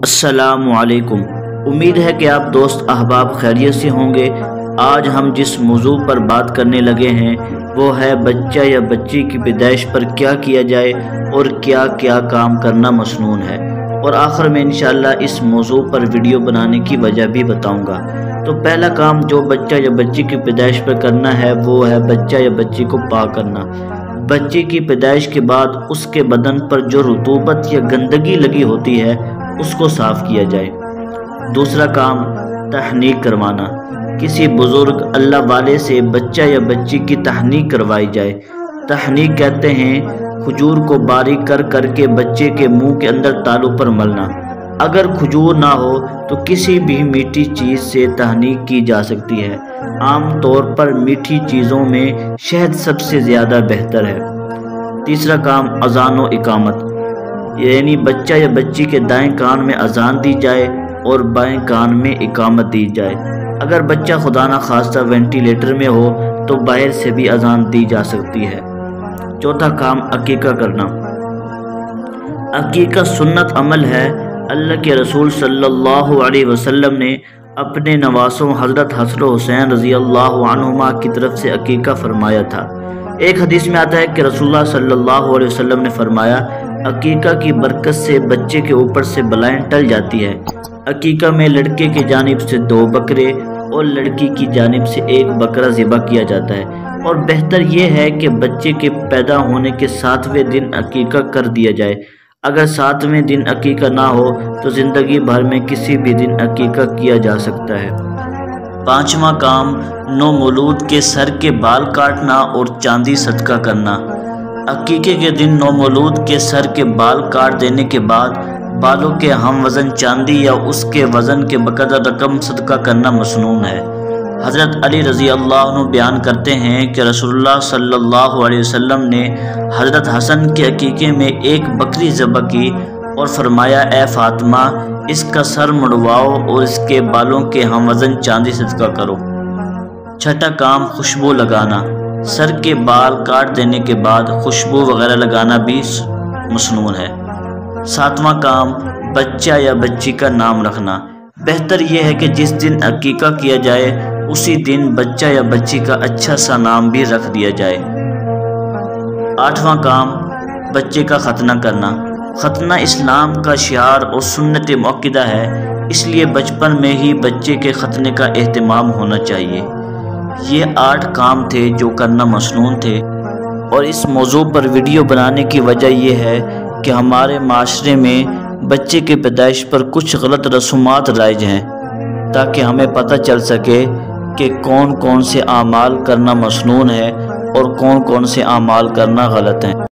अस्सलामुअलैकुम। उम्मीद है कि आप दोस्त अहबाब खैरियत से होंगे। आज हम जिस मौजू पर बात करने लगे हैं वो है बच्चा या बच्ची की पैदाइश पर क्या किया जाए और क्या क्या काम करना मसनून है, और आखिर में इंशाअल्लाह इस मौजू पर वीडियो बनाने की वजह भी बताऊंगा। तो पहला काम जो बच्चा या बच्ची की पैदाइश पर करना है वो है बच्चा या बच्ची को पाक करना। बच्चे की पैदाइश के बाद उसके बदन पर जो रुतूबत या गंदगी लगी होती है उसको साफ़ किया जाए। दूसरा काम तहनीक करवाना। किसी बुज़ुर्ग अल्लाह वाले से बच्चा या बच्ची की तहनीक करवाई जाए। तहनीक कहते हैं खजूर को बारीक कर के बच्चे के मुंह के अंदर तालू पर मलना। अगर खजूर ना हो तो किसी भी मीठी चीज़ से तहनीक की जा सकती है। आम तौर पर मीठी चीज़ों में शहद सबसे ज़्यादा बेहतर है। तीसरा काम अज़ान व इकामत, यानी बच्चा या बच्ची के दाएं कान में अज़ान दी जाए और बाएं कान में इकामत दी जाए। अगर बच्चा खुदा न खास्ता वेंटिलेटर में हो तो बाहर से भी अज़ान दी जा सकती है। चौथा काम अकीका करना। अकीका सुन्नत अमल है। अल्लाह के रसूल सल्लल्लाहु अलैहि वसल्लम ने अपने नवासों हज़रत हसन हुसैन रज़ी अल्लाहु अन्हुमा की तरफ से अकीका फरमाया था। एक हदीस में आता है कि रसूलुल्लाह सल्लल्लाहु अलैहि वसल्लम ने फरमाया, अकीका की बरकत से बच्चे के ऊपर से बलाएं टल जाती है। अकीका में लड़के की जानिब से 2 बकरे और लड़की की जानिब से 1 बकरा ज़िबा किया जाता है, और बेहतर यह है कि बच्चे के पैदा होने के 7वें दिन अकीका कर दिया जाए। अगर 7वें दिन अकीका ना हो तो ज़िंदगी भर में किसी भी दिन अकीका किया जा सकता है। पांचवा काम नौमौलूद के सर के बाल काटना और चांदी सदका करना। अकीके के दिन नौमौलूद के सर के बाल काट देने के बाद बालों के हम वज़न चांदी या उसके वज़न के बकदर रकम सदका करना मसनून है। हज़रत अली रज़ी अल्लाह अन्हु बयान करते हैं कि रसूलुल्लाह सल्लल्लाहु अलैहि वसल्लम ने हज़रत हसन के अकीके में 1 बकरी ज़बह की और फरमाया, ए फातिमा, इसका सर मुड़वाओ और इसके बालों के हम वज़न चांदी सदका करो। छठा काम खुशबू लगाना। सर के बाल काट देने के बाद खुशबू वगैरह लगाना भी मसनून है। 7वां काम बच्चा या बच्ची का नाम रखना। बेहतर यह है कि जिस दिन अकीका किया जाए उसी दिन बच्चा या बच्ची का अच्छा सा नाम भी रख दिया जाए। 8वां काम बच्चे का खतना करना। खतना इस्लाम का शिआर और सुन्नत मुअक्किदा है, इसलिए बचपन में ही बच्चे के खतने का एहतमाम होना चाहिए। ये 8 काम थे जो करना मसनून थे, और इस मौजू पर वीडियो बनाने की वजह यह है कि हमारे माशरे में बच्चे के पैदाइश पर कुछ गलत रसूमात राइज हैं, ताकि हमें पता चल सके कि कौन कौन से आमाल करना मसनून है और कौन कौन से आमाल करना गलत हैं।